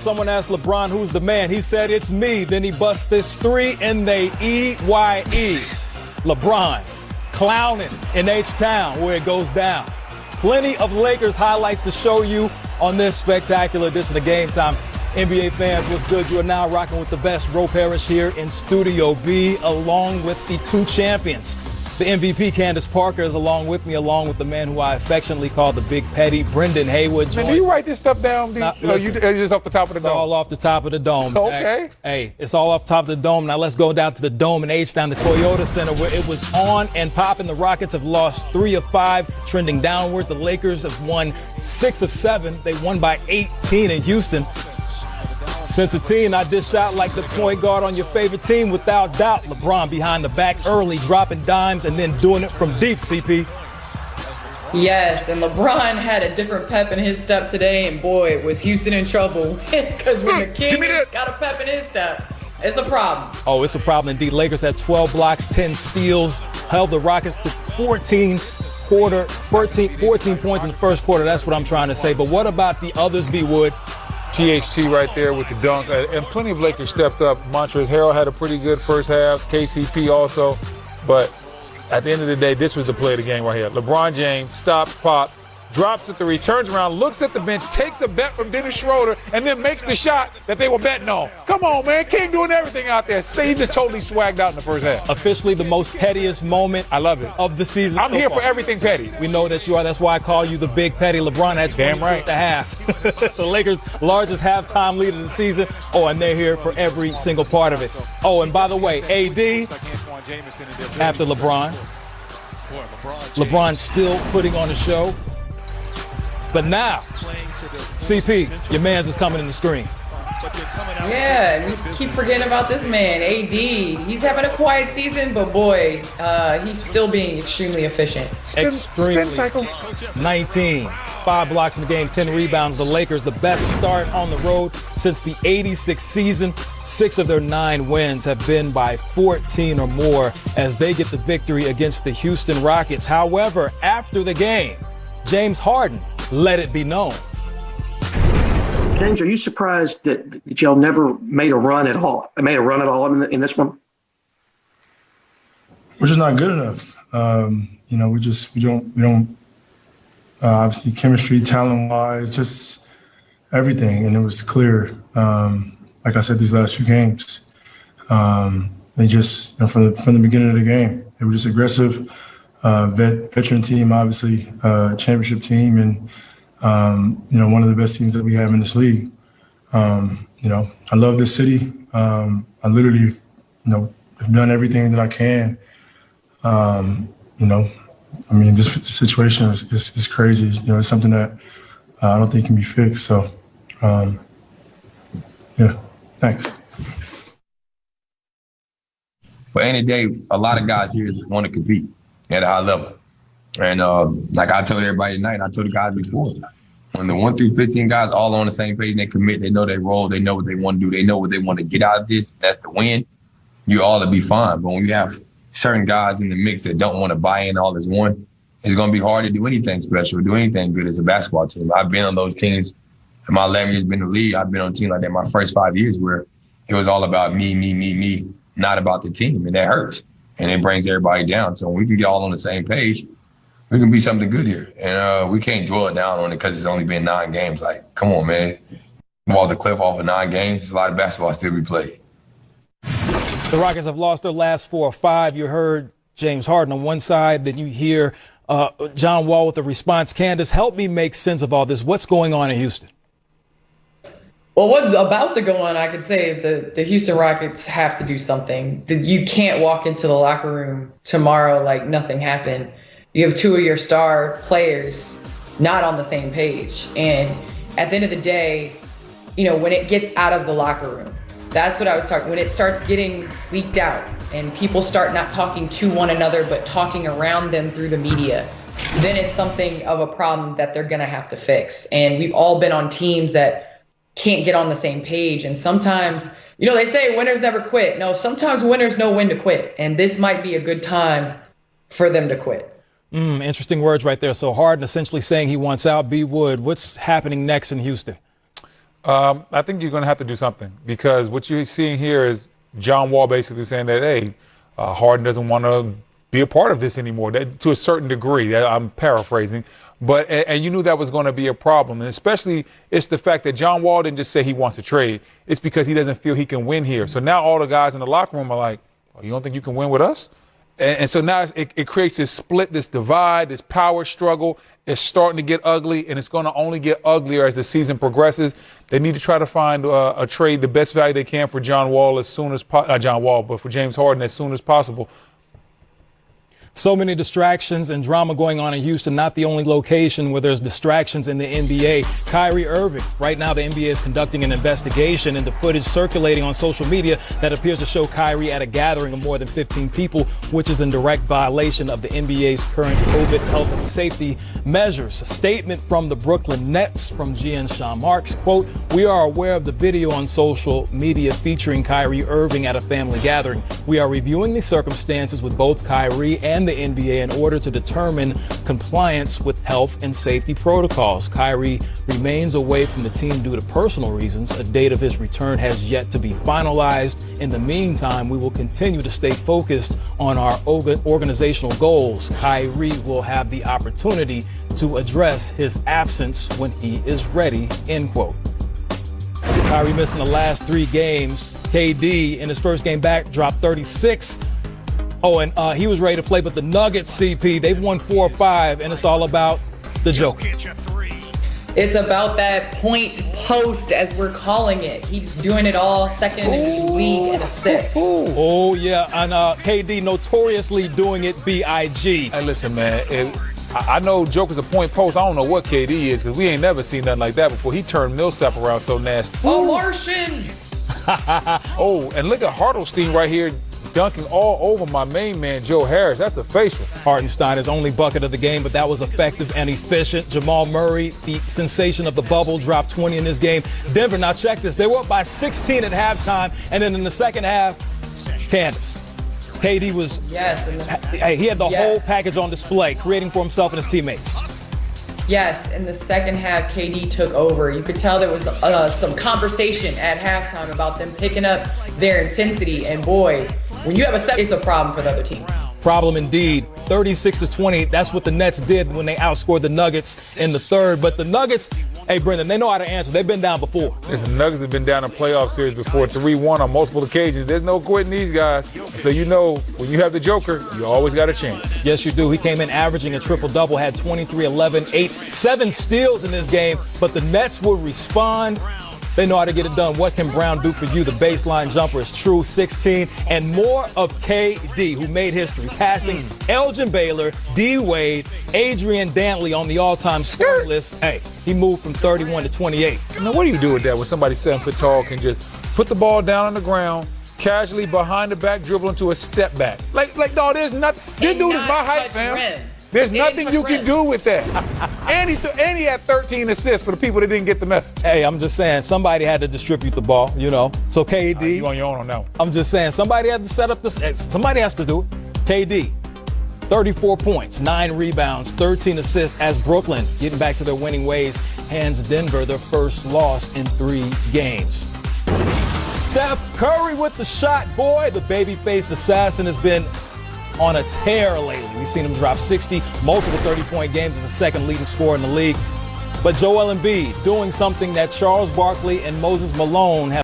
Someone asked LeBron, who's the man? He said, it's me. Then he busts this three and they EYE. LeBron clowning in H-Town where it goes down. Plenty of Lakers highlights to show you on this spectacular edition of Game Time. NBA fans, what's good? You are now rocking with the best. Ro Parrish here in Studio B, along with the two champions. The MVP, Candace Parker, is along with me, along with the man who I affectionately call the Big Petty, Brendan Haywood. Man, do you write this stuff down? Listen, you just off the top of the dome? It's all off the top of the dome. Okay. Hey, it's all off the top of the dome. Now let's go down to the dome in H-Town, the Toyota Center, where it was on and popping. The Rockets have lost 3 of 5, trending downwards. The Lakers have won 6 of 7. They won by 18 in Houston. Since a teen, I dish out like the point guard on your favorite team, without doubt. LeBron behind the back early, dropping dimes, and then doing it from deep, CP. Yes, and LeBron had a different pep in his step today, and boy, was Houston in trouble. Because when the King got a pep in his step, it's a problem. Oh, it's a problem indeed. Lakers had 12 blocks, 10 steals, held the Rockets to 14 points in the first quarter. That's what I'm trying to say. But what about the others, B. Wood? THT right there with the dunk, and plenty of Lakers stepped up. Montrezl Harrell had a pretty good first half, KCP also, but at the end of the day, this was the play of the game right here. LeBron James stops, pops, drops the three, turns around, looks at the bench, takes a bet from Dennis Schroeder, and then makes the shot that they were betting on. Come on, man. King doing everything out there. He just totally swagged out in the first half. Officially the most pettiest moment I love it. of the season. I'm here for everything petty. We know that you are. That's why I call you the Big Petty. LeBron had 22 at the half. The Lakers' largest halftime lead of the season. Oh, and they're here for every single part of it. Oh, and by the way, AD after LeBron. LeBron still putting on a show. But now, CP, your man's is coming in the screen. Yeah, we keep forgetting about this man, AD. He's having a quiet season, but boy, he's still being extremely efficient. Extremely. 19, 5 blocks in the game, 10 rebounds. The Lakers, the best start on the road since the 86 season. 6 of their 9 wins have been by 14 or more as they get the victory against the Houston Rockets. However, after the game, James Harden let it be known. James, are you surprised that y'all never made a run at all? In this one? We're just not good enough. We don't. Obviously, chemistry, talent-wise, just everything, and it was clear. Like I said, these last few games, they just from the beginning of the game, they were just aggressive. Veteran team, obviously, championship team, and one of the best teams that we have in this league. I love this city. I literally, have done everything that I can. This situation is crazy. It's something that I don't think can be fixed. So, thanks. But any day, a lot of guys here want to compete at a high level. And like I told everybody tonight, and I told the guys before, when the 1 through 15 guys all on the same page, they commit, they know their role, they know what they want to do, they know what they want to get out of this, that's the win, you all will be fine. But when you have certain guys in the mix that don't want to buy in all as one, it's going to be hard to do anything special, do anything good as a basketball team. I've been on those teams in my 11 years been in the league. I've been on a team like that my first 5 years where it was all about me, not about the team, and that hurts. And it brings everybody down. So when we can get all on the same page, we can be something good here. And we can't dwell down on it because it's only been 9 games. Like, come on, man. Walk the cliff off of 9 games. There's a lot of basketball still be played. The Rockets have lost their last 4 or 5. You heard James Harden on one side. Then you hear John Wall with the response. Candace, help me make sense of all this. What's going on in Houston? Well, what's about to go on, I could say, is that the Houston Rockets have to do something. You can't walk into the locker room tomorrow like nothing happened. You have 2 of your star players not on the same page. And at the end of the day, when it gets out of the locker room, that's what I was talking. When it starts getting leaked out and people start not talking to one another, but talking around them through the media, then it's something of a problem that they're going to have to fix. And we've all been on teams that can't get on the same page. And sometimes, they say winners never quit. No, sometimes winners know when to quit. And this might be a good time for them to quit. Interesting words right there. So Harden essentially saying he wants out. B. Wood, what's happening next in Houston? I think you're going to have to do something, because what you're seeing here is John Wall basically saying that, hey, Harden doesn't want to be a part of this anymore, that, to a certain degree. I'm paraphrasing. But and you knew that was going to be a problem. And especially it's the fact that John Wall didn't just say he wants to trade. It's because he doesn't feel he can win here. So now all the guys in the locker room are like, oh, you don't think you can win with us? And so now it creates this split, this divide, this power struggle. It's starting to get ugly, and it's going to only get uglier as the season progresses. They need to try to find a trade, the best value they can for John Wall as soon as not John Wall, but for James Harden as soon as possible. So many distractions and drama going on in Houston, not the only location where there's distractions in the NBA. Kyrie Irving. Right now, the NBA is conducting an investigation into footage circulating on social media that appears to show Kyrie at a gathering of more than 15 people, which is in direct violation of the NBA's current COVID health and safety measures. A statement from the Brooklyn Nets from GN Sean Marks, quote, "We are aware of the video on social media featuring Kyrie Irving at a family gathering. We are reviewing the circumstances with both Kyrie and the NBA in order to determine compliance with health and safety protocols. Kyrie remains away from the team due to personal reasons. A date of his return has yet to be finalized. In the meantime, we will continue to stay focused on our organizational goals. Kyrie will have the opportunity to address his absence when he is ready," end quote. Kyrie missing the last 3 games. KD in his first game back dropped 36. Oh, and he was ready to play, but the Nuggets, CP, they've won 4 or 5, and it's all about the Joker. It's about that point post, as we're calling it. He's doing it all, second in the league in assists. Oh, yeah, and KD notoriously doing it B.I.G. Hey, listen, man, I know Joker's a point post. I don't know what KD is, because we ain't never seen nothing like that before. He turned Millsap around so nasty. Oh, Martian! Oh, and look at Hartenstein right here, dunking all over my main man, Joe Harris. That's a facial. Hartenstein, his only bucket of the game, but that was effective and efficient. Jamal Murray, the sensation of the bubble, dropped 20 in this game. Denver, now check this. They were up by 16 at halftime, and then in the second half, Candace. KD was, he had the whole package on display, creating for himself and his teammates. Yes, in the second half, KD took over. You could tell there was some conversation at halftime about them picking up their intensity, and boy, when you have it's a problem for the other team. Problem indeed. 36-20. That's what the Nets did when they outscored the Nuggets in the third. But the Nuggets, hey, Brendan, they know how to answer. They've been down before. Listen, Nuggets have been down in playoff series before, 3-1 on multiple occasions. There's no quitting these guys. So you know, when you have the Joker, you always got a chance. Yes, you do. He came in averaging a triple-double, had 23, 11, 8, 7 steals in this game. But the Nets will respond. They know how to get it done. What can Brown do for you? The baseline jumper is true, 16. And more of KD, who made history, passing Elgin Baylor, D. Wade, Adrian Dantley on the all-time scoring list. Hey, he moved from 31 to 28. Now, what do you do with that when somebody 7 foot tall can just put the ball down on the ground, casually behind the back, dribble into a step back? Like, no, there's nothing. This dude is my height, fam. There's nothing you can do with that. And he had 13 assists for the people that didn't get the message. Hey, I'm just saying, somebody had to distribute the ball, you know. So KD. You on your own on that one. I'm just saying, somebody had to set up this. Somebody has to do it. KD, 34 points, 9 rebounds, 13 assists as Brooklyn, getting back to their winning ways, hands Denver their first loss in 3 games. Steph Curry with the shot. Boy, the baby-faced assassin has been on a tear lately. We've seen him drop 60, multiple 30-point games as the second leading scorer in the league. But Joel Embiid doing something that Charles Barkley and Moses Malone have